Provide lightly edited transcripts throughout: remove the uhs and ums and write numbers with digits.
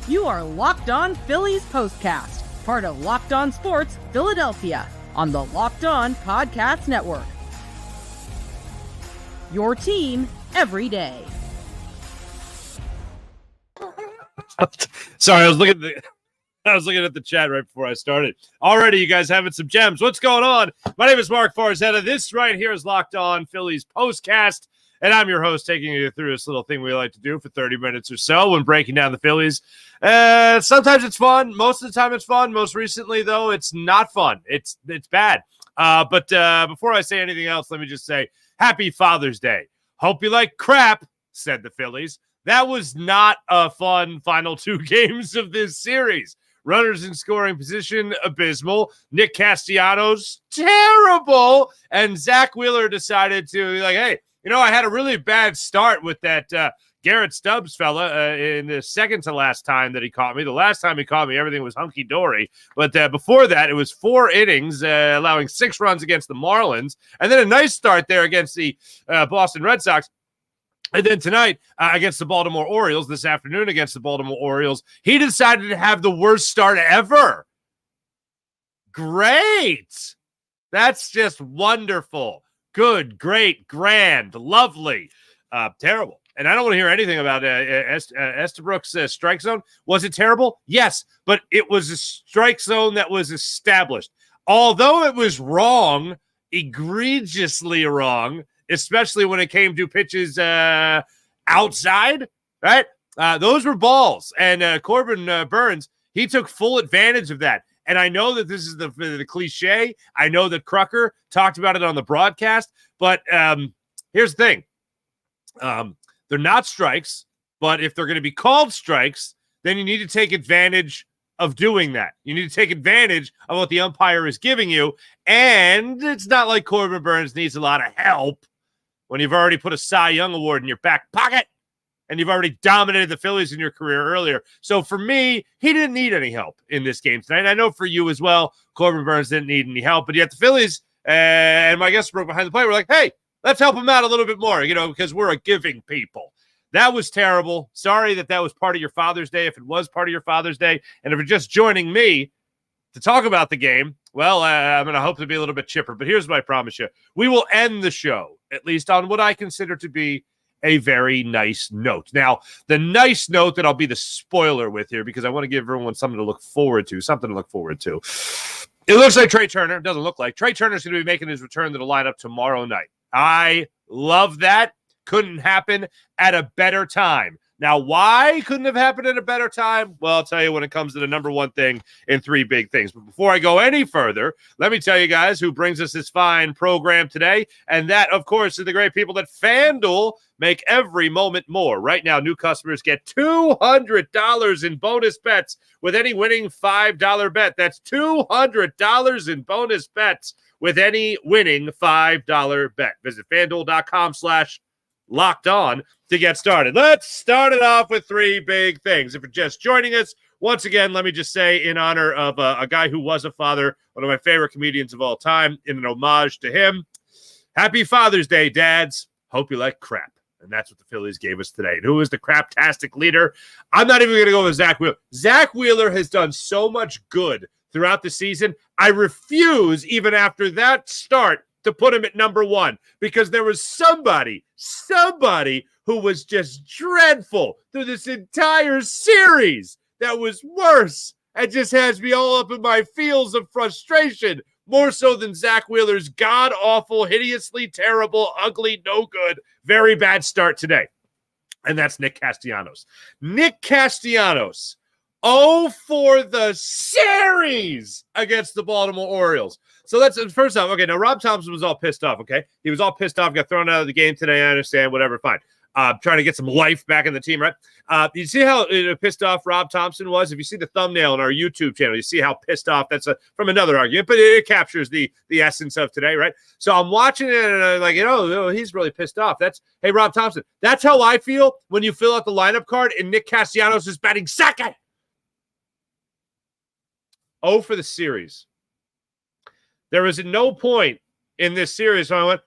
You are Locked On Phillies Postcast, part of Locked On Sports Philadelphia, on the Locked On Podcast Network. Your team every day. Sorry, I was looking at the chat right before I started. Already, you guys having some gems. What's going on? My name is Mark Farzetta. This right here is Locked On Phillies Postcast, and I'm your host, taking you through this little thing we like to do for 30 minutes or so when breaking down the Phillies. Sometimes it's fun. Most of the time it's fun. Most recently, though, it's not fun. It's bad. But before I say anything else, let me just say Happy Father's Day. Hope you like crap, said the Phillies. That was not a fun final two games of this series. Runners in scoring position, abysmal. Nick Castellanos, terrible. And Zack Wheeler decided to be like, hey, you know, I had a really bad start with that Garrett Stubbs fella in the second to last time that he caught me. The last time he caught me, everything was hunky-dory. But before that, it was 4 innings, allowing 6 runs against the Marlins. And then a nice start there against the Boston Red Sox. And then tonight against the Baltimore Orioles, this afternoon against the Baltimore Orioles, he decided to have the worst start ever. Great. That's just wonderful. Good, great, grand, lovely, terrible. And I don't want to hear anything about Estabrook's strike zone. Was it terrible? Yes, but it was a strike zone that was established. Although it was wrong, egregiously wrong, especially when it came to pitches outside, right? Those were balls. And Corbin Burns, he took full advantage of that. And I know that this is the cliche. I know that Crucker talked about it on the broadcast. But here's the thing. They're not strikes. But if they're going to be called strikes, then you need to take advantage of doing that. You need to take advantage of what the umpire is giving you. And it's not like Corbin Burns needs a lot of help when you've already put a Cy Young Award in your back pocket and you've already dominated the Phillies in your career earlier. So for me, he didn't need any help in this game tonight. And I know for you as well, Corbin Burns didn't need any help. But yet the Phillies and my guest broke behind the plate. We're like, hey, let's help him out a little bit more, because we're a giving people. That was terrible. Sorry that was part of your Father's Day, if it was part of your Father's Day. And if you're just joining me to talk about the game, well, I'm going to hope to be a little bit chipper. But here's what I promise you. We will end the show, at least on what I consider to be a very nice note. Now, the nice note that I'll be the spoiler with here, because I want to give everyone something to look forward to. It looks like Trea Turner. It doesn't look like. Trea Turner is going to be making his return to the lineup tomorrow night. I love that. Couldn't happen at a better time. Now, why couldn't have happened at a better time? Well, I'll tell you when it comes to the number one thing in 3 big things. But before I go any further, let me tell you guys who brings us this fine program today. And that, of course, is the great people at FanDuel make every moment more. Right now, new customers get $200 in bonus bets with any winning $5 bet. That's $200 in bonus bets with any winning $5 bet. Visit FanDuel.com/locked on to get started. Let's start it off with 3 big things. If you're just joining us, once again, let me just say in honor of a guy who was a father, one of my favorite comedians of all time, in an homage to him, Happy Father's Day, dads. Hope you like crap. And that's what the Phillies gave us today. And who is the craptastic leader? I'm not even going to go with Zack Wheeler. Zack Wheeler has done so much good throughout the season. I refuse, even after that start, to put him at number 1, because there was somebody who was just dreadful through this entire series that was worse and just has me all up in my feels of frustration, more so than Zack Wheeler's god-awful, hideously terrible, ugly, no good, very bad start today. And that's Nick Castellanos. Nick Castellanos, 0 for the series against the Baltimore Orioles. So that's first off. Okay, now Rob Thompson was all pissed off, okay? He was all pissed off, got thrown out of the game today. I understand, whatever, fine. Trying to get some life back in the team, right? You see how pissed off Rob Thompson was? If you see the thumbnail on our YouTube channel, you see how pissed off. That's from another argument, but it captures the essence of today, right? So I'm watching it and I'm like, he's really pissed off. Hey, Rob Thompson, that's how I feel when you fill out the lineup card and Nick Castellanos is batting second. 0 for the series. There was no point in this series when I went,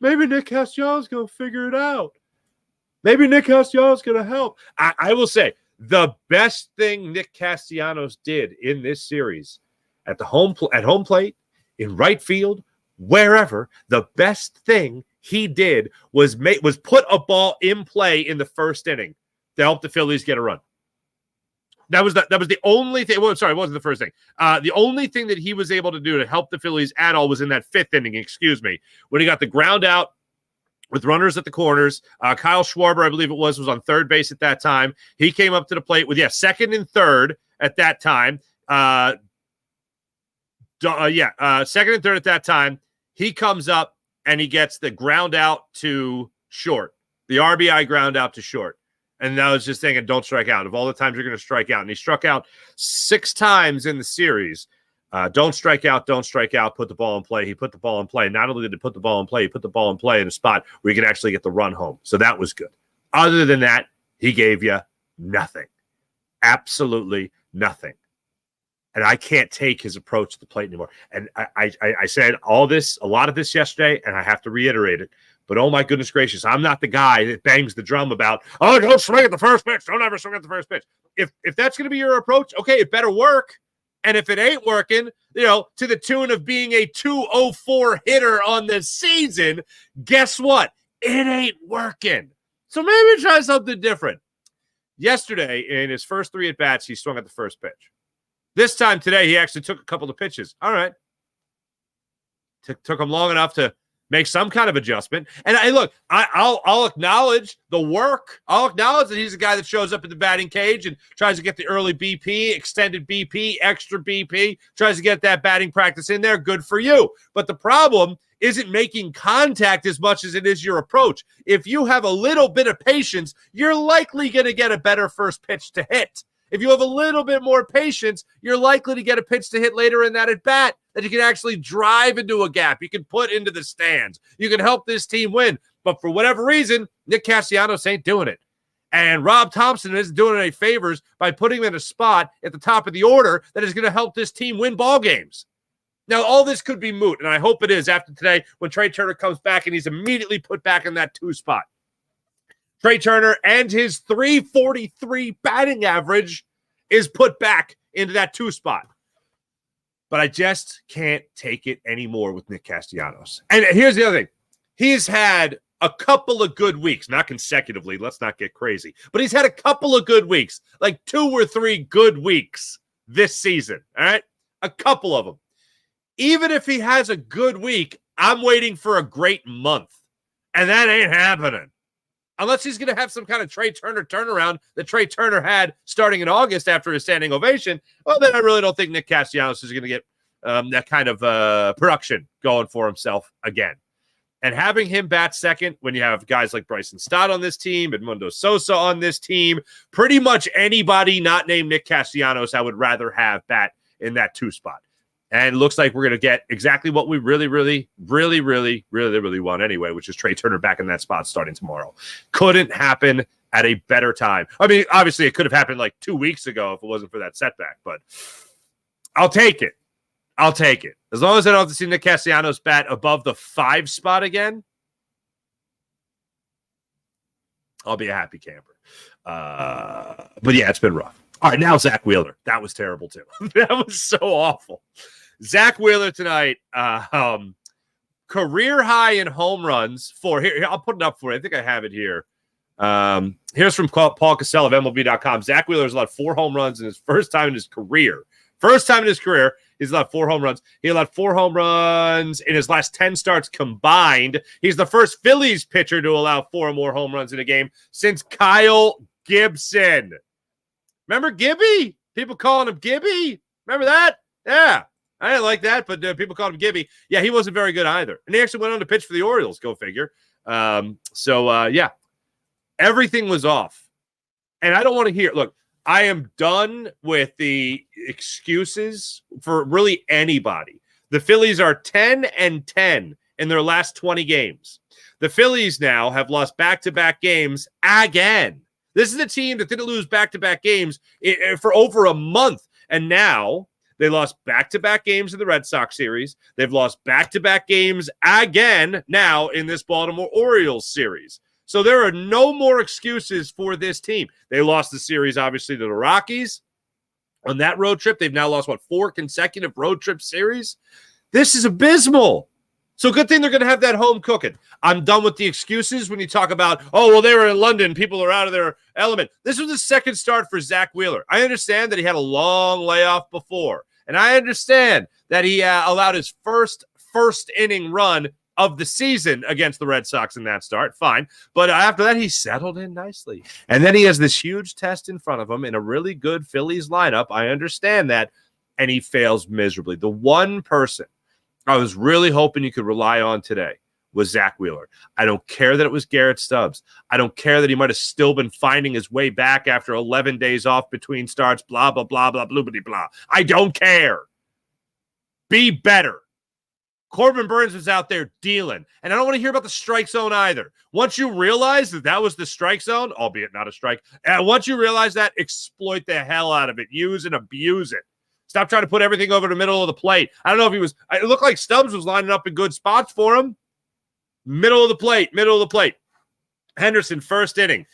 maybe Nick Castellanos going to figure it out. Maybe Nick Castellanos going to help. I will say, The best thing Nick Castellanos did in this series at home plate, in right field, wherever, the best thing he did was put a ball in play in the first inning to help the Phillies get a run. That was the only thing. Well, sorry, it wasn't the first thing. The only thing that he was able to do to help the Phillies at all was in that fifth inning, when he got the ground out with runners at the corners. Kyle Schwarber, I believe it was on third base at that time. He came up to the plate with, second and third at that time. Second and third at that time. He comes up and he gets the ground out to short, the RBI ground out to short. And I was just thinking, don't strike out. Of all the times you're going to strike out. And he struck out 6 times in the series. Don't strike out, put the ball in play. He put the ball in play. Not only did he put the ball in play, he put the ball in play in a spot where he could actually get the run home. So that was good. Other than that, he gave you nothing. Absolutely nothing. And I can't take his approach to the plate anymore. And I said a lot of this yesterday, and I have to reiterate it. But oh my goodness gracious, I'm not the guy that bangs the drum about, don't swing at the first pitch. Don't ever swing at the first pitch. If that's going to be your approach, okay, it better work. And if it ain't working, to the tune of being a 204 hitter on this season, guess what? It ain't working. So maybe try something different. Yesterday, in his first 3 at-bats, he swung at the first pitch. This time today, he actually took a couple of pitches. All right. Took him long enough to make some kind of adjustment. And I'll acknowledge the work. I'll acknowledge that he's a guy that shows up in the batting cage and tries to get the early BP, extended BP, extra BP, tries to get that batting practice in there. Good for you. But the problem isn't making contact as much as it is your approach. If you have a little bit of patience, you're likely going to get a better first pitch to hit. If you have a little bit more patience, you're likely to get a pitch to hit later in that at-bat that you can actually drive into a gap. You can put into the stands. You can help this team win. But for whatever reason, Nick Castellanos ain't doing it. And Rob Thompson isn't doing any favors by putting him in a spot at the top of the order that is going to help this team win ball games. Now, all this could be moot, and I hope it is after today when Trea Turner comes back and he's immediately put back in that 2 spot. Trea Turner and his .343 batting average is put back into that 2 spot. But I just can't take it anymore with Nick Castellanos. And here's the other thing. He's had a couple of good weeks, not consecutively. Let's not get crazy. But he's had a couple of good weeks, like 2 or 3 good weeks this season. All right? A couple of them. Even if he has a good week, I'm waiting for a great month. And that ain't happening. Unless he's going to have some kind of Trea Turner turnaround that Trea Turner had starting in August after his standing ovation, well, then I really don't think Nick Castellanos is going to get that kind of production going for himself again. And having him bat second when you have guys like Bryson Stott on this team, Edmundo Sosa on this team, pretty much anybody not named Nick Castellanos, I would rather have bat in that 2 spot. And it looks like we're going to get exactly what we really want anyway, which is Trea Turner back in that spot starting tomorrow. Couldn't happen at a better time. I mean, obviously, it could have happened like 2 weeks ago if it wasn't for that setback, but I'll take it. As long as I don't have to see Nick Castellanos bat above the 5 spot again, I'll be a happy camper. But yeah, it's been rough. All right, now Zack Wheeler. That was terrible, too. That was so awful. Zack Wheeler tonight, career high in home runs for, here, I'll put it up for you. I think I have it here. Here's from Paul Cassell of MLB.com. Zack Wheeler has allowed 4 home runs in his first time in his career. He's allowed 4 home runs. He allowed 4 home runs in his last 10 starts combined. He's the first Phillies pitcher to allow 4 or more home runs in a game since Kyle Gibson. Remember Gibby? People calling him Gibby? Remember that? Yeah. I didn't like that, but people called him Gibby. Yeah, he wasn't very good either. And he actually went on to pitch for the Orioles, go figure. Yeah, everything was off. And I don't want to hear, look, I am done with the excuses for really anybody. The Phillies are 10-10 in their last 20 games. The Phillies now have lost back-to-back games again. This is a team that didn't lose back-to-back games for over a month. And now they lost back-to-back games in the Red Sox series. They've lost back-to-back games again now in this Baltimore Orioles series. So there are no more excuses for this team. They lost the series, obviously, to the Rockies on that road trip. They've now lost, 4 consecutive road trip series? This is abysmal. So good thing they're going to have that home cooking. I'm done with the excuses when you talk about, oh, well, they were in London. People are out of their element. This was the second start for Zack Wheeler. I understand that he had a long layoff before, and I understand that he allowed his first inning run of the season against the Red Sox in that start. Fine. But after that, he settled in nicely. And then he has this huge test in front of him in a really good Phillies lineup. I understand that. And he fails miserably. The one person I was really hoping you could rely on today was Zack Wheeler. I don't care that it was Garrett Stubbs. I don't care that he might have still been finding his way back after 11 days off between starts, blah, blah, blah, blah, bloobity, blah. I don't care. Be better. Corbin Burns was out there dealing. And I don't want to hear about the strike zone either. Once you realize that was the strike zone, albeit not a strike, and once you realize that, exploit the hell out of it. Use and abuse it. Stop trying to put everything over the middle of the plate. I don't know if it looked like Stubbs was lining up in good spots for him. Middle of the plate. Henderson, first inning.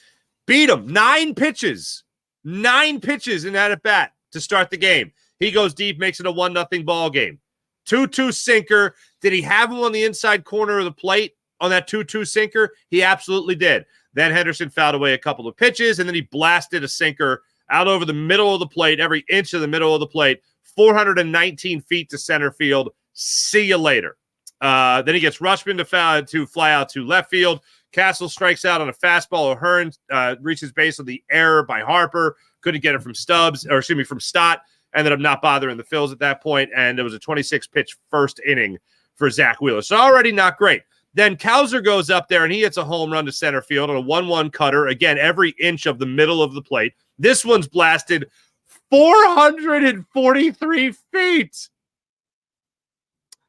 Beat him. 9 pitches. 9 pitches in that at-bat to start the game. He goes deep, makes it a 1-0 ball game. 2-2 sinker. Did he have him on the inside corner of the plate on that 2-2 sinker? He absolutely did. Then Henderson fouled away a couple of pitches, and then he blasted a sinker out over the middle of the plate, every inch of the middle of the plate, 419 feet to center field. See you later. Then he gets Rushman to fly out to left field. Castle strikes out on a fastball. O'Hearn reaches base on the error by Harper. Couldn't get it from from Stott. Ended up not bothering the Phils at that point, and it was a 26-pitch first inning for Zack Wheeler. So already not great. Then Cowser goes up there, and he hits a home run to center field on a 1-1 cutter. Again, every inch of the middle of the plate. This one's blasted 443 feet.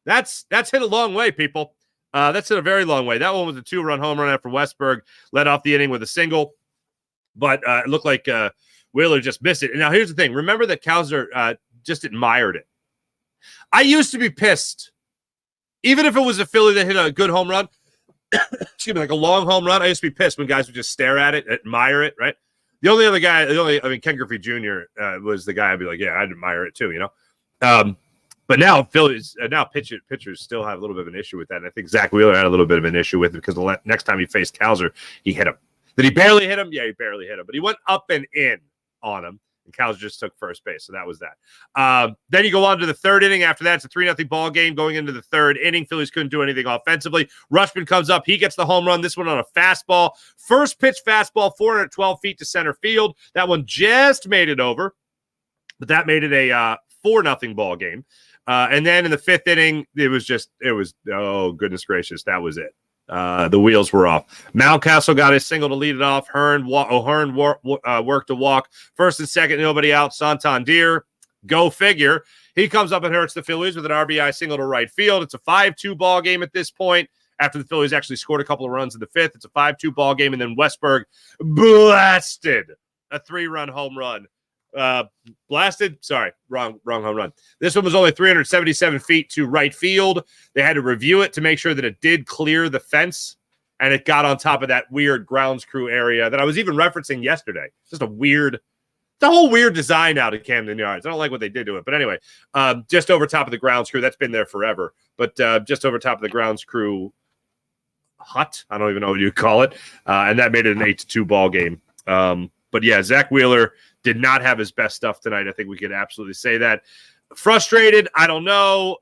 That's hit a long way, people. That's hit a very long way. That one was a 2-run home run after Westberg led off the inning with a single. But it looked like Wheeler just missed it. And now here's the thing. Remember that Cowser just admired it. I used to be pissed. Even if it was a Philly that hit a good home run, excuse me, like a long home run, I used to be pissed when guys would just stare at it, admire it, right? The only other guy, Ken Griffey Jr. Was the guy I'd be like, yeah, I'd admire it too, you know? But now Phillies, pitchers still have a little bit of an issue with that. And I think Zack Wheeler had a little bit of an issue with it because the next time he faced Cowser, he hit him. Did he barely hit him? Yeah, he barely hit him. But he went up and in on him, and Cowser just took first base. So that was that. Then you go on to the third inning. After that, it's a 3-0 ball game going into the third inning. Phillies couldn't do anything offensively. Rushman comes up. He gets the home run. This one on a fastball. First pitch fastball, 412 feet to center field. That one just made it over, but that made it a 4-0 ball game. And then in the fifth inning, it was oh, goodness gracious, that was it. The wheels were off. Mountcastle got his single to lead it off. O'Hearn worked a walk. First and second, nobody out. Santander, go figure. He comes up and hurts the Phillies with an RBI single to right field. It's a 5-2 ball game at this point. After the Phillies actually scored a couple of runs in the fifth, it's a 5-2 ball game, and then Westberg blasted a 3-run home run. Wrong home run. This one was only 377 feet to right field. They had to review it to make sure that it did clear the fence, and it got on top of that weird grounds crew area that I was even referencing yesterday. It's just the whole weird design out at Camden Yards. I don't like what they did to it, but anyway, just over top of the grounds crew. That's been there forever, but just over top of the grounds crew hut. I don't even know what you call it, and that made it an 8-2 ball game. But yeah, Zack Wheeler did not have his best stuff tonight. I think we could absolutely say that. Frustrated, I don't know.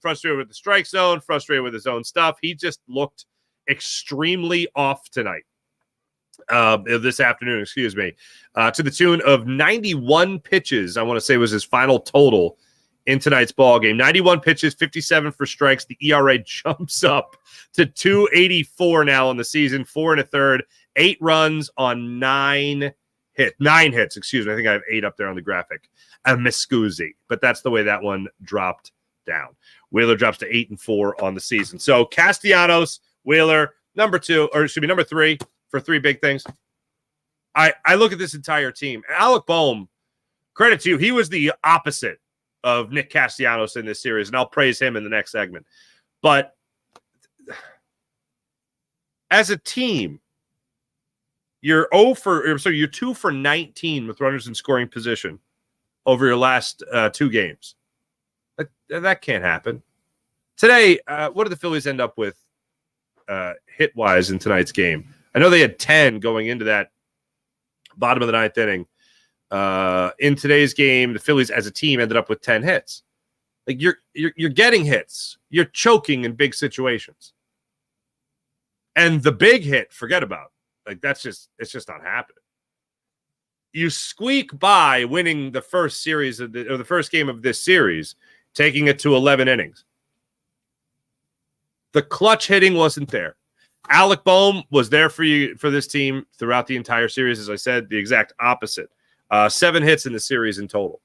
Frustrated with the strike zone, frustrated with his own stuff. He just looked extremely off tonight. This afternoon, excuse me. To the tune of 91 pitches, I want to say was his final total in tonight's ball game. 91 pitches, 57 for strikes. The ERA jumps up to 2.84 now in the season, 4 1/3, 8 runs on 9 hits, excuse me. I think I have 8 up there on the graphic. Miscusi, but that's the way that one dropped down. Wheeler drops to 8-4 on the season. So Castellanos, Wheeler, number 3 for 3 big things. I look at this entire team. Alec Bohm, credit to you. He was the opposite of Nick Castellanos in this series, and I'll praise him in the next segment. But as a team, You're 2 for 19 with runners in scoring position over your last 2 games. That can't happen. Today, what did the Phillies end up with hit-wise in tonight's game? I know they had 10 going into that bottom of the 9th inning. In today's game, the Phillies as a team ended up with 10 hits. Like you're getting hits. You're choking in big situations. And the big hit, forget about. Like it's just not happening. You squeak by winning the first series of the first game of this series, taking it to 11 innings. The clutch hitting wasn't there. Alec Bohm was there for this team throughout the entire series. As I said, the exact opposite. 7 hits in the series in total.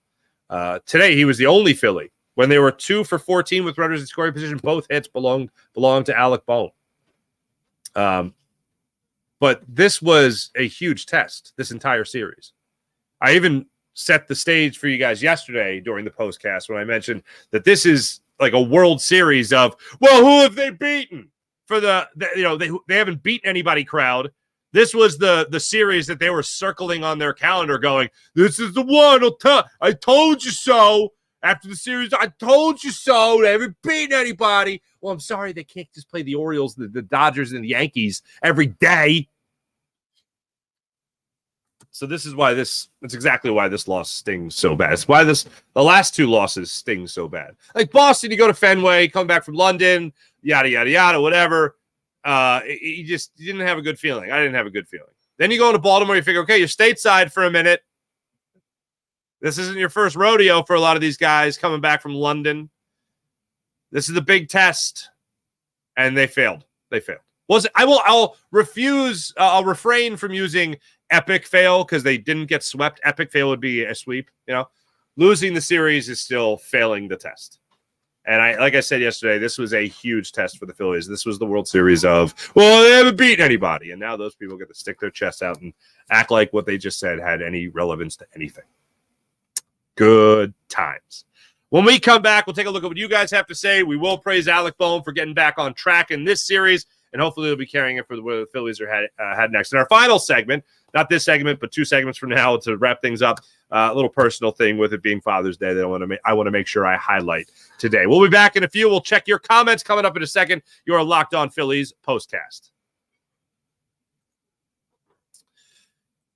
Today, he was the only Philly. When they were 2 for 14 with runners in scoring position, both hits belonged to Alec Bohm. But this was a huge test, this entire series. I even set the stage for you guys yesterday during the postcast when I mentioned that this is like a World Series of, well, who have they beaten? For they haven't beaten anybody crowd. This was the series that they were circling on their calendar going, this is the one. I told you so. After the series, I told you so. They haven't beaten anybody. Well, I'm sorry they can't just play the Orioles, the Dodgers, and the Yankees every day. So this is why that's exactly why this loss stings so bad. It's why the last 2 losses sting so bad. Like Boston, you go to Fenway, come back from London, yada, yada, yada, whatever. You didn't have a good feeling. I didn't have a good feeling. Then you go into Baltimore, you figure, okay, you're stateside for a minute. This isn't your first rodeo for a lot of these guys coming back from London. This is the big test. And they failed. I'll refrain from using epic fail because they didn't get swept. Epic fail would be a sweep, Losing the series is still failing the test. And like I said yesterday, this was a huge test for the Phillies. This was the World Series of, well, they haven't beaten anybody. And now those people get to stick their chests out and act like what they just said had any relevance to anything. Good times. When we come back, we'll take a look at what you guys have to say. We will praise Alec Bohm for getting back on track in this series, and hopefully he'll be carrying it for where the Phillies are head next. In our final segment, not this segment, but 2 segments from now to wrap things up, a little personal thing with it being Father's Day that I want to make sure I highlight today. We'll be back in a few. We'll check your comments coming up in a second. You're Locked On Phillies postcast.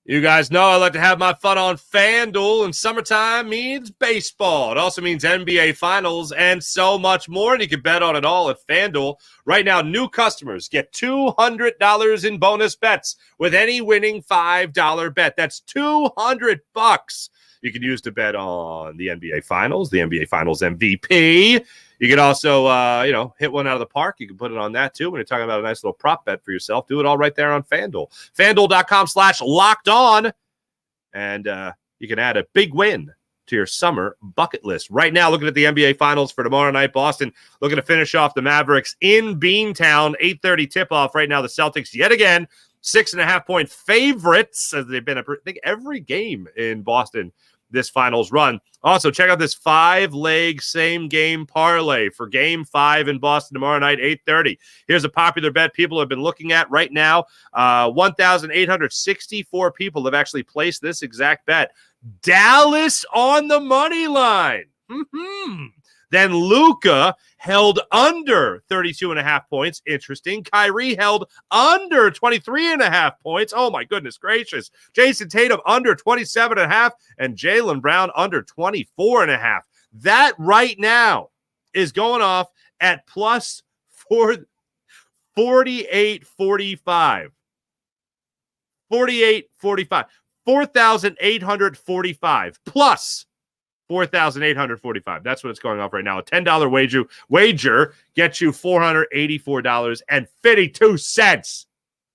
You guys know I like to have my fun on FanDuel, and summertime means baseball. It also means NBA Finals and so much more, and you can bet on it all at FanDuel. Right now, new customers get $200 in bonus bets with any winning $5 bet. That's $200 you can use to bet on the NBA Finals, the NBA Finals MVP. You can also, hit one out of the park. You can put it on that, too. When you're talking about a nice little prop bet for yourself, do it all right there on FanDuel. FanDuel.com/lockedon. And you can add a big win to your summer bucket list. Right now, looking at the NBA Finals for tomorrow night, Boston looking to finish off the Mavericks in Beantown, 8:30 tip-off. Right now, the Celtics, yet again, 6.5-point favorites, as they've been, I think, every game in Boston this finals run. Also, check out this 5-leg same-game parlay for Game 5 in Boston tomorrow night, 8:30. Here's a popular bet people have been looking at right now. 1,864 people have actually placed this exact bet. Dallas on the money line. Then Luka held under 32.5 points. Interesting. Kyrie held under 23.5 points. Oh, my goodness gracious. Jason Tatum under 27.5 and Jaylen Brown under 24.5. That right now is going off at plus 48.45. 48.45. 4,845 plus 4,845. That's what it's going off right now. A $10 wager gets you $484.52.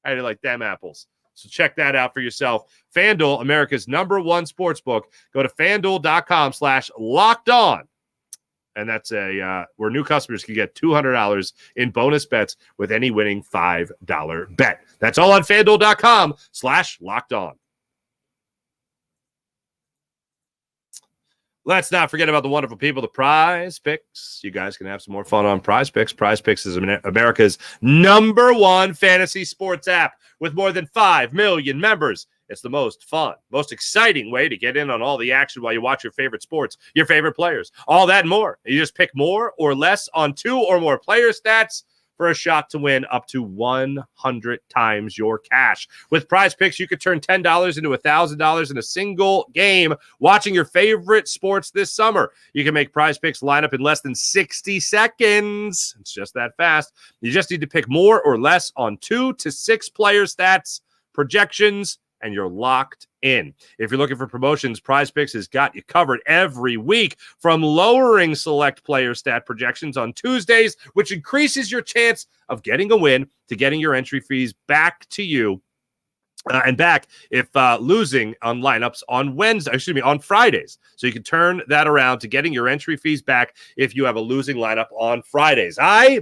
How do you like them apples? So check that out for yourself. FanDuel, America's #1 sports book. Go to FanDuel.com/lockedon. And that's where new customers can get $200 in bonus bets with any winning $5 bet. That's all on FanDuel.com/lockedon. Let's not forget about the wonderful people, the Prize Picks. You guys can have some more fun on Prize Picks. Prize Picks is America's #1 fantasy sports app with more than 5 million members. It's the most fun, most exciting way to get in on all the action while you watch your favorite sports, your favorite players, all that and more. You just pick more or less on 2 or more player stats for a shot to win up to 100 times your cash. With Prize Picks, you could turn $10 into $1,000 in a single game watching your favorite sports this summer. You can make Prize Picks line up in less than 60 seconds. It's just that fast. You just need to pick more or less on 2 to 6 player stats, projections, and you're locked in. If you're looking for promotions, Prize Picks has got you covered every week, from lowering select player stat projections on Tuesdays, which increases your chance of getting a win, to getting your entry fees back to you and back if losing on lineups on Fridays. So you can turn that around to getting your entry fees back if you have a losing lineup on Fridays. I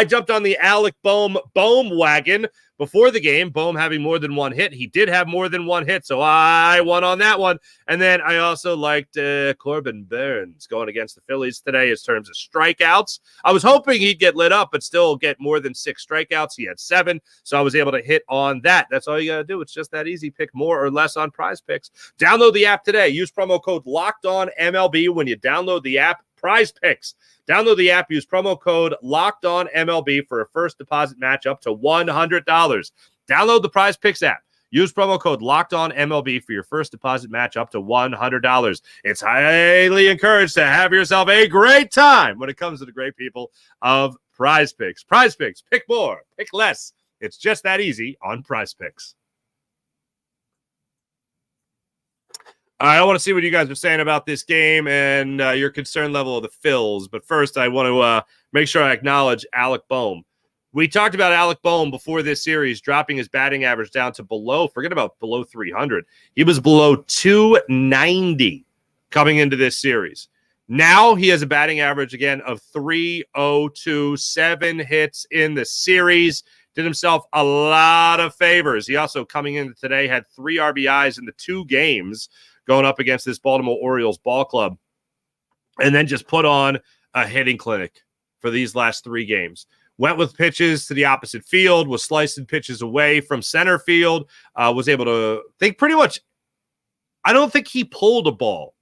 jumped on the Alec Bohm wagon before the game. Bohm having more than one hit. He did have more than one hit, so I won on that one. And then I also liked Corbin Burns going against the Phillies today in terms of strikeouts. I was hoping he'd get lit up, but still get more than 6 strikeouts. He had 7, so I was able to hit on that. That's all you got to do. It's just that easy. Pick more or less on Prize Picks. Download the app today. Use promo code LOCKEDONMLB when you download the app. Prize Picks. Download the app. Use promo code LOCKEDONMLB for a first deposit match up to $100. Download the Prize Picks app. Use promo code LOCKEDONMLB for your first deposit match up to $100. It's highly encouraged to have yourself a great time when it comes to the great people of Prize Picks. Prize Picks. Pick more. Pick less. It's just that easy on Prize Picks. I want to see what you guys are saying about this game and your concern level of the Phils. But first, I want to make sure I acknowledge Alec Bohm. We talked about Alec Bohm before this series, dropping his batting average down to below 300. He was below 290 coming into this series. Now he has a batting average again of 302, 7 hits in the series. Did himself a lot of favors. He also, coming into today, had 3 RBIs in the 2 games going up against this Baltimore Orioles ball club, and then just put on a hitting clinic for these last 3 games. Went with pitches to the opposite field, was slicing pitches away from center field, was able to think pretty much. I don't think he pulled a ball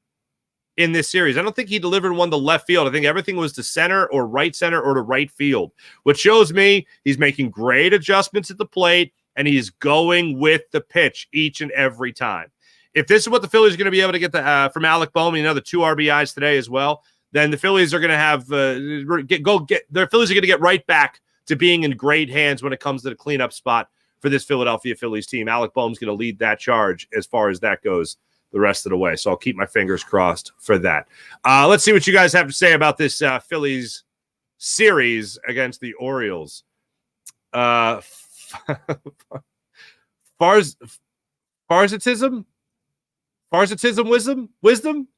in this series. I don't think he delivered one to left field. I think everything was to center or to right field, which shows me he's making great adjustments at the plate, and he's going with the pitch each and every time. If this is what the Phillies are going to be able to get from Alec Bohm, the 2 RBIs today as well, then the Phillies are going to have their Phillies are going to get right back to being in great hands when it comes to the cleanup spot for this Philadelphia Phillies team. Alec Bohm's going to lead that charge as far as that goes the rest of the way. So I'll keep my fingers crossed for that. Let's see what you guys have to say about this Phillies series against the Orioles. Wisdom?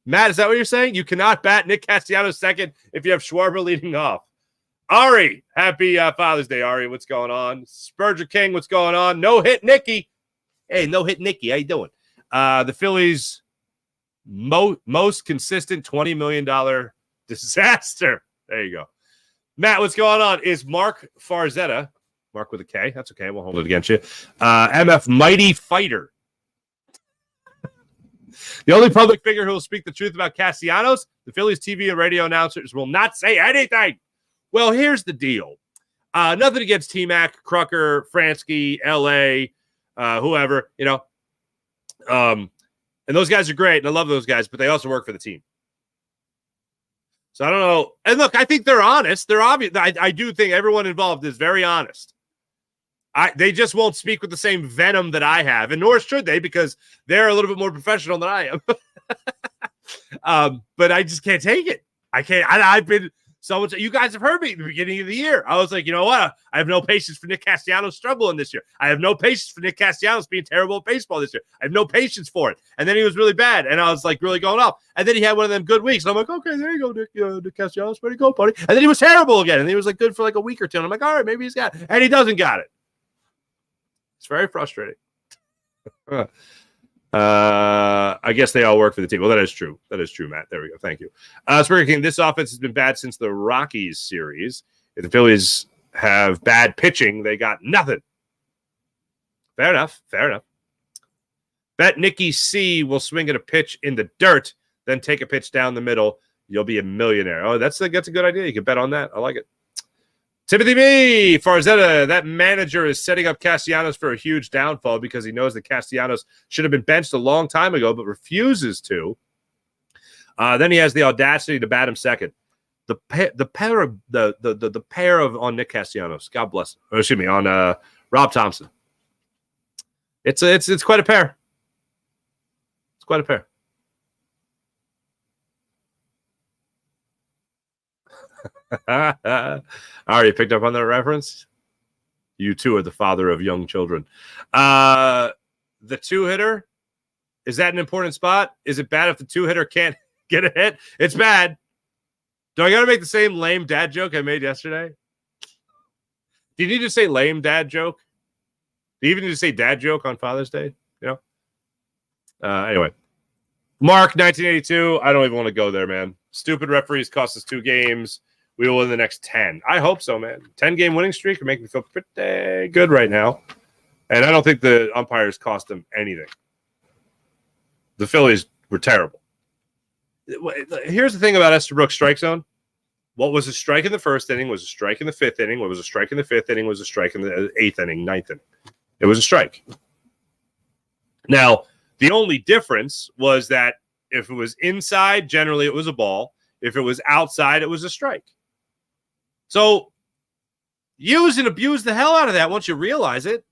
Matt, is that what you're saying? You cannot bat Nick Castellanos second if you have Schwarber leading off. Ari, happy Father's Day, Ari. What's going on? Spurger King, what's going on? No hit Nicky. Hey, no hit Nicky. How you doing? The Phillies' most consistent $20 million disaster. There you go. Matt, what's going on? Is Mark Farzetta, Mark with a K, that's okay, we'll hold it against you, MF Mighty Fighter. The only public figure who will speak the truth about Castellanos, the Phillies TV and radio announcers will not say anything. Well, here's the deal. Nothing against T-Mac, Crucker, Fransky, L.A., whoever, and those guys are great, and I love those guys, but they also work for the team. So I don't know. And look, I think they're honest. They're obvious. I do think everyone involved is very honest. They just won't speak with the same venom that I have, and nor should they, because they're a little bit more professional than I am. But I just can't take it. I can't. I've been so. You guys have heard me at the beginning of the year. I was like, you know what? I have no patience for Nick Castellanos struggling this year. I have no patience for Nick Castellanos being terrible at baseball this year. I have no patience for it. And then he was really bad, and I was like really going up. And then he had one of them good weeks. And I'm like, okay, there you go, Nick Castellanos, ready to go, buddy. And then he was terrible again, and he was like good for like a week or two. And I'm like, all right, maybe he's got it. And he doesn't got it. It's very frustrating. I guess they all work for the team. Well, that is true. That is true, Matt. There we go. Thank you. Spurrier King, this offense has been bad since the Rockies series. If the Phillies have bad pitching, they got nothing. Fair enough. Fair enough. Bet Nikki C will swing at a pitch in the dirt, then take a pitch down the middle. You'll be a millionaire. Oh, that's a good idea. You can bet on that. I like it. Timothy B. Farzetta, that manager is setting up Castellanos for a huge downfall because he knows that Castellanos should have been benched a long time ago, but refuses to. Then he has the audacity to bat him second. The pair of on Nick Castellanos. God bless him. Oh, excuse me, on Rob Thompson. It's quite a pair. It's quite a pair. I already picked up on that reference. You too are the father of young children. The two-hitter, is that an important spot? Is it bad if the two-hitter can't get a hit? It's bad. Do I got to make the same lame dad joke I made yesterday? Do you need to say lame dad joke? Do you even need to say dad joke on Father's Day? You know? Anyway. Mark, 1982. I don't even want to go there, man. Stupid referees cost us 2 games. We will win the next 10. I hope so, man. 10-game winning streak would make me feel pretty good right now. And I don't think the umpires cost them anything. The Phillies were terrible. Here's the thing about Estabrook's strike zone. What was a strike in the first inning was a strike in the 5th inning. What was a strike in the 5th inning was a strike in the 8th inning, 9th inning. It was a strike. Now, the only difference was that if it was inside, generally it was a ball. If it was outside, it was a strike. So use and abuse the hell out of that once you realize it.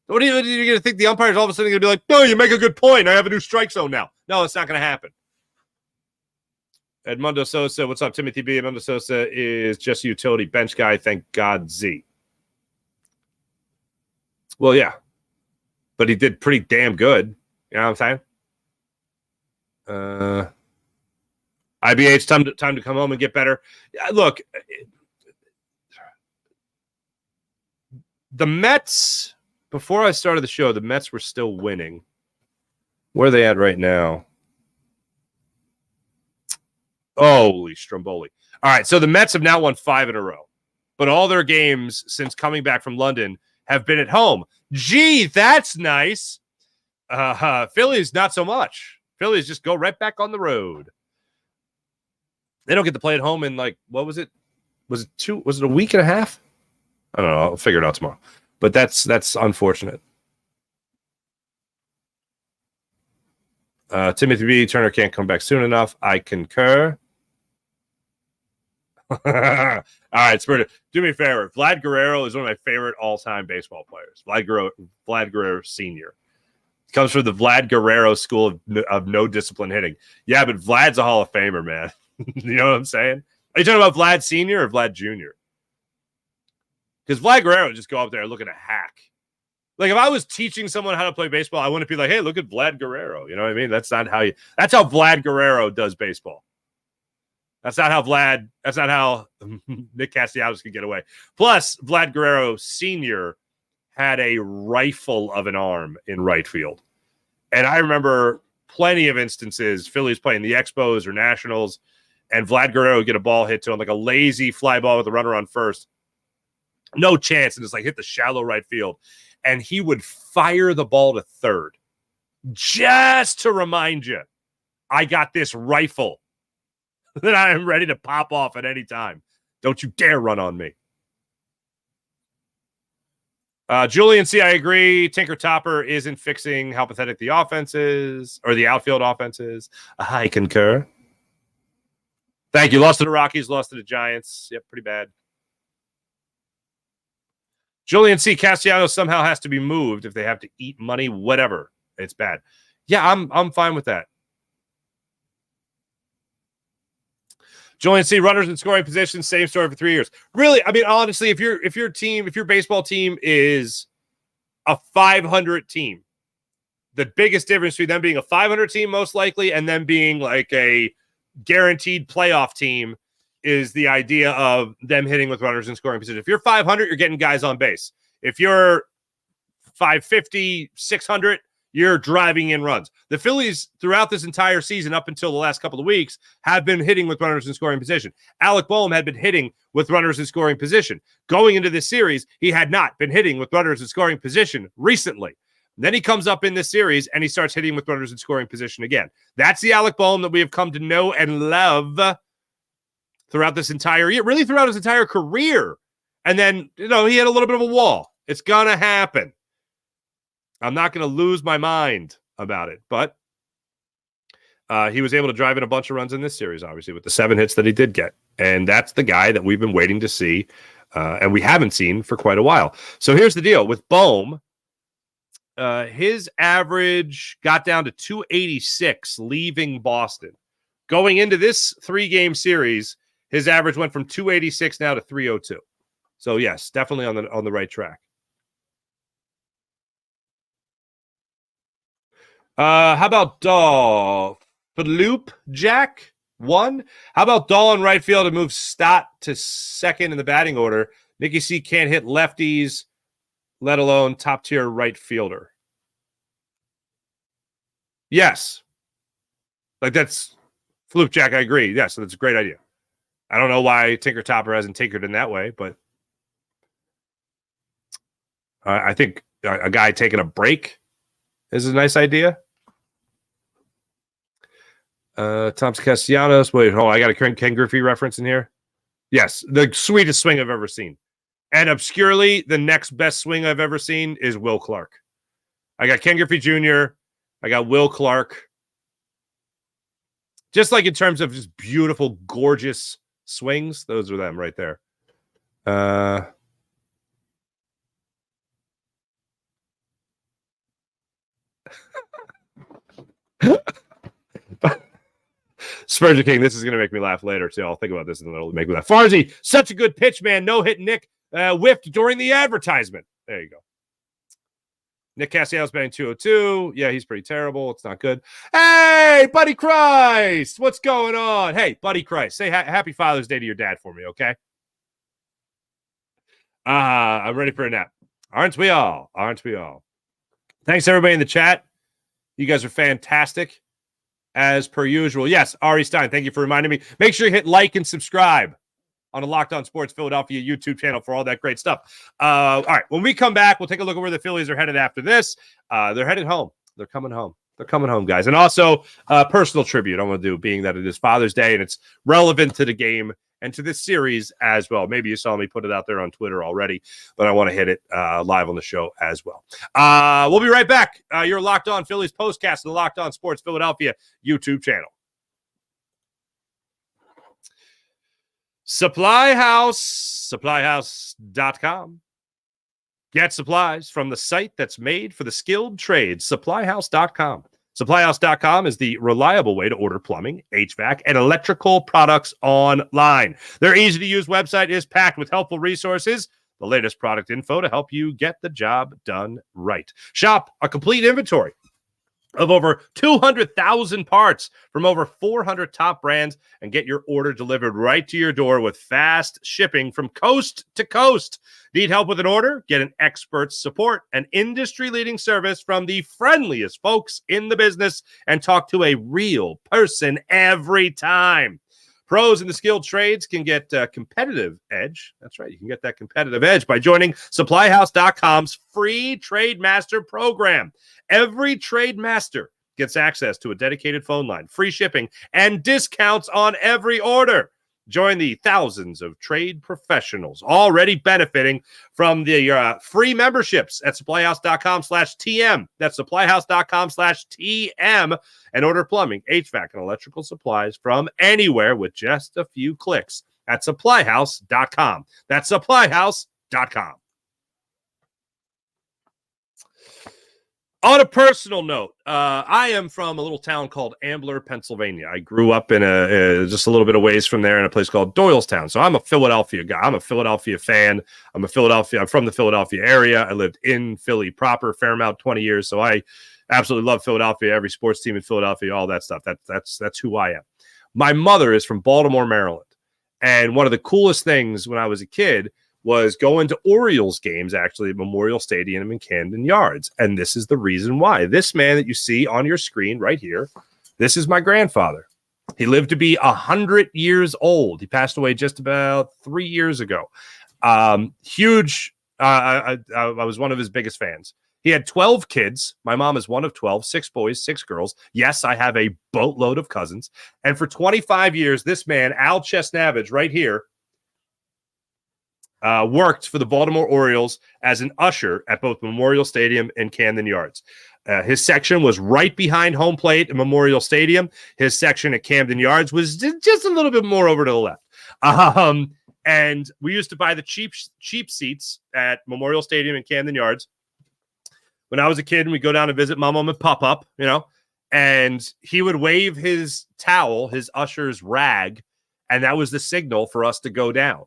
What are you going to think the umpires all of a sudden going to be like, no, you make a good point. I have a new strike zone now. No, it's not going to happen. Edmundo Sosa, what's up, Timothy B? Edmundo Sosa is just a utility bench guy. Thank God, Z. Well, yeah. But he did pretty damn good. You know what I'm saying? IBH, time to come home and get better. Look, the Mets, before I started the show, the Mets were still winning. Where are they at right now? Holy Stromboli. All right, so the Mets have now won 5 in a row. But all their games since coming back from London have been at home. Gee, that's nice. Phillies, not so much. Phillies just go right back on the road. They don't get to play at home in, like, what was it? Was it a week and a half? I don't know. I'll figure it out tomorrow. But that's unfortunate. Timothy B. Turner can't come back soon enough. I concur. All right, Spirit. Do me a favor. Vlad Guerrero is one of my favorite all-time baseball players. Vlad Guerrero Sr. Comes from the Vlad Guerrero school of no discipline hitting. Yeah, but Vlad's a Hall of Famer, man. You know what I'm saying? Are you talking about Vlad Sr. or Vlad Jr.? Because Vlad Guerrero would just go up there looking to hack. Like, if I was teaching someone how to play baseball, I wouldn't be like, hey, look at Vlad Guerrero. You know what I mean? That's how Vlad Guerrero does baseball. That's not how Nick Castellanos could get away. Plus, Vlad Guerrero Sr. had a rifle of an arm in right field. And I remember plenty of instances, Phillies playing the Expos or Nationals, and Vlad Guerrero would get a ball hit to him, like a lazy fly ball with a runner on first. No chance. And it's like hit the shallow right field. And he would fire the ball to third just to remind you, I got this rifle that I am ready to pop off at any time. Don't you dare run on me. Julian C., I agree. Tinker Topper isn't fixing how pathetic the offense is, or the outfield offense is. I concur. Thank you. Lost to the Rockies, lost to the Giants. Yep, pretty bad. Julian C. Castellanos somehow has to be moved if they have to eat money, whatever. It's bad. Yeah, I'm fine with that. Julian C. Runners in scoring position, same story for 3 years. Really, I mean, honestly, if your baseball team is a 500 team, the biggest difference between them being a 500 team most likely and them being like a guaranteed playoff team is the idea of them hitting with runners in scoring position. If you're 500, you're getting guys on base. If you're 550, 600, you're driving in runs. The Phillies, throughout this entire season, up until the last couple of weeks, have been hitting with runners in scoring position. Alec Bohm had been hitting with runners in scoring position. Going into this series, he had not been hitting with runners in scoring position recently. Then he comes up in this series, and he starts hitting with runners in scoring position again. That's the Alec Bohm that we have come to know and love throughout this entire year, really throughout his entire career. And then, he had a little bit of a wall. It's going to happen. I'm not going to lose my mind about it, but he was able to drive in a bunch of runs in this series, obviously, with the 7 hits that he did get. And that's the guy that we've been waiting to see, and we haven't seen for quite a while. So here's the deal. With Bohm, his average got down to 286 leaving Boston. Going into this 3-game series, his average went from 286 now to 302. So, yes, definitely on the right track. How about Philloop Jack 1? How about Dahl in right field to move Stott to second in the batting order? Nicky C can't hit lefties, let alone top-tier right fielder. Yes. Like, that's Philloop Jack, I agree. Yes, that's a great idea. I don't know why Tinker Topper hasn't tinkered in that way, but I think a guy taking a break is a nice idea. Tom's Castellanos. Wait, hold on. I got a Ken Griffey reference in here. Yes, the sweetest swing I've ever seen. And obscurely, the next best swing I've ever seen is Will Clark. I got Ken Griffey Jr. I got Will Clark. Just like in terms of just beautiful, gorgeous swings, those are them right there. Spurgeon King, this is going to make me laugh later, too. I'll think about this and then it'll make me laugh. Farzy, such a good pitch, man. No hit Nick whiffed during the advertisement. There you go. Nick Castellanos batting 202. Yeah, he's pretty terrible. It's not good. Hey, Buddy Christ. What's going on? Hey, Buddy Christ. Say happy Father's Day to your dad for me, okay? I'm ready for a nap. Aren't we all? Aren't we all? Thanks, everybody in the chat. You guys are fantastic, as per usual. Yes, Ari Stein, thank you for reminding me. Make sure you hit like and subscribe on the Locked On Sports Philadelphia YouTube channel for all that great stuff. All right, when we come back, we'll take a look at where the Phillies are headed after this. They're headed home. They're coming home. They're coming home, guys. And also, personal tribute I'm going to do, being that it is Father's Day and it's relevant to the game and to this series as well. Maybe you saw me put it out there on Twitter already, but I want to hit it live on the show as well. We'll be right back. You're Locked On Phillies postcast on the Locked On Sports Philadelphia YouTube channel. supplyhouse.com. Get supplies from the site that's made for the skilled trades, supplyhouse.com. Supplyhouse.com is the reliable way to order plumbing, HVAC, and electrical products online. Their easy-to-use website is packed with helpful resources, the latest product info to help you get the job done right. Shop a complete inventory of over 200,000 parts from over 400 top brands and get your order delivered right to your door with fast shipping from coast to coast. Need help with an order? Get an expert support, an industry-leading service from the friendliest folks in the business, and talk to a real person every time. Pros in the skilled trades can get a competitive edge. That's right. You can get that competitive edge by joining supplyhouse.com's free Trade Master program. Every Trade Master gets access to a dedicated phone line, free shipping, and discounts on every order. Join the thousands of trade professionals already benefiting from the free memberships at supplyhouse.com/TM. That's supplyhouse.com/TM, and order plumbing, HVAC, and electrical supplies from anywhere with just a few clicks at supplyhouse.com. That's supplyhouse.com. On a personal note, I am from a little town called Ambler, Pennsylvania. I grew up in just a little bit of ways from there in a place called Doylestown. So I'm a Philadelphia guy. I'm a Philadelphia fan. I'm from the Philadelphia area. I lived in Philly proper, Fairmount, 20 years. So I absolutely love Philadelphia. Every sports team in Philadelphia, all that stuff. That's who I am. My mother is from Baltimore, Maryland. And one of the coolest things when I was a kid was going to Orioles games, actually, at Memorial Stadium in Camden Yards. And this is the reason why. This man that you see on your screen right here, this is my grandfather. He lived to be 100 years old. He passed away just about 3 years ago. Huge. I was one of his biggest fans. He had 12 kids. My mom is one of 12, 6 boys, 6 girls. Yes, I have a boatload of cousins. And for 25 years, this man, Al Chesnavage, right here, worked for the Baltimore Orioles as an usher at both Memorial Stadium and Camden Yards. His section was right behind home plate at Memorial Stadium. His section at Camden Yards was just a little bit more over to the left. And we used to buy the cheap seats at Memorial Stadium and Camden Yards. When I was a kid and we'd go down and visit my mom and pop up, and he would wave his towel, his usher's rag, and that was the signal for us to go down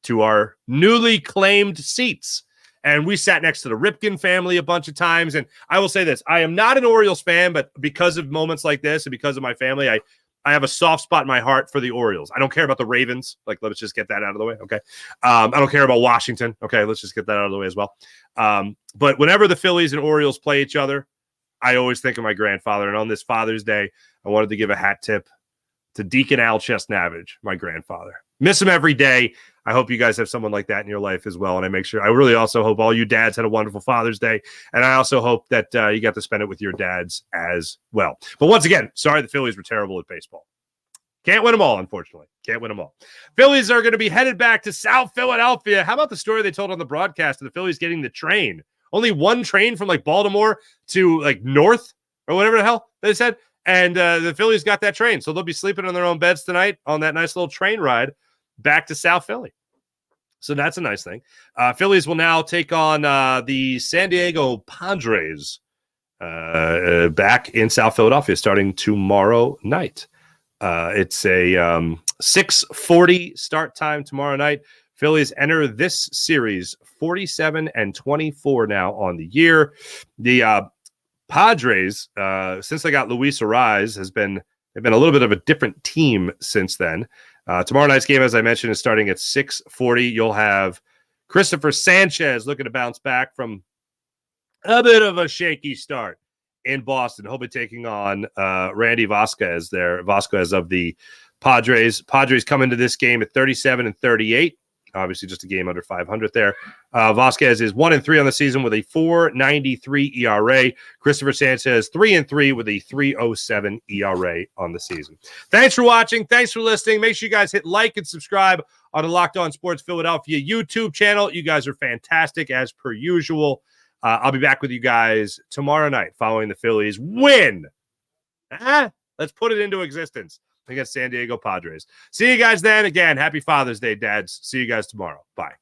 to our newly claimed seats. And we sat next to the Ripken family a bunch of times. And I will say this, I am not an Orioles fan, but because of moments like this and because of my family, I have a soft spot in my heart for the Orioles. I don't care about the Ravens. Let's just get that out of the way. Okay. I don't care about Washington. Okay. Let's just get that out of the way as well. But whenever the Phillies and Orioles play each other, I always think of my grandfather. And on this Father's Day, I wanted to give a hat tip to Deacon Al Chesnavage, my grandfather. Miss him every day. I hope you guys have someone like that in your life as well. And I really also hope all you dads had a wonderful Father's Day. And I also hope that you got to spend it with your dads as well. But once again, sorry, the Phillies were terrible at baseball. Can't win them all, unfortunately. Can't win them all. Phillies are going to be headed back to South Philadelphia. How about the story they told on the broadcast of the Phillies getting the train? Only one train from Baltimore to north or whatever the hell they said. And the Phillies got that train. So they'll be sleeping on their own beds tonight on that nice little train ride back to South Philly. So that's a nice thing. Phillies will now take on the San Diego Padres back in South Philadelphia starting tomorrow night. It's a 6:40 start time tomorrow night. Phillies enter this series 47-24 now on the year. The Padres, since they got Luis Arraez, they've been a little bit of a different team since then. Tomorrow night's game, as I mentioned, is starting at 6:40. You'll have Christopher Sanchez looking to bounce back from a bit of a shaky start in Boston. He'll be taking on Randy Vasquez there. Vasquez of the Padres. Padres come into this game at 37-38. Obviously, just a game under 500 there. Vasquez is 1-3 on the season with a 4.93 ERA. Christopher Sanchez 3-3 with a 3.07 ERA on the season. Thanks for watching. Thanks for listening. Make sure you guys hit like and subscribe on the Locked On Sports Philadelphia YouTube channel. You guys are fantastic as per usual. I'll be back with you guys tomorrow night following the Phillies win. Let's put it into existence against San Diego Padres. See you guys then. Again, happy Father's Day, dads. See you guys tomorrow. Bye.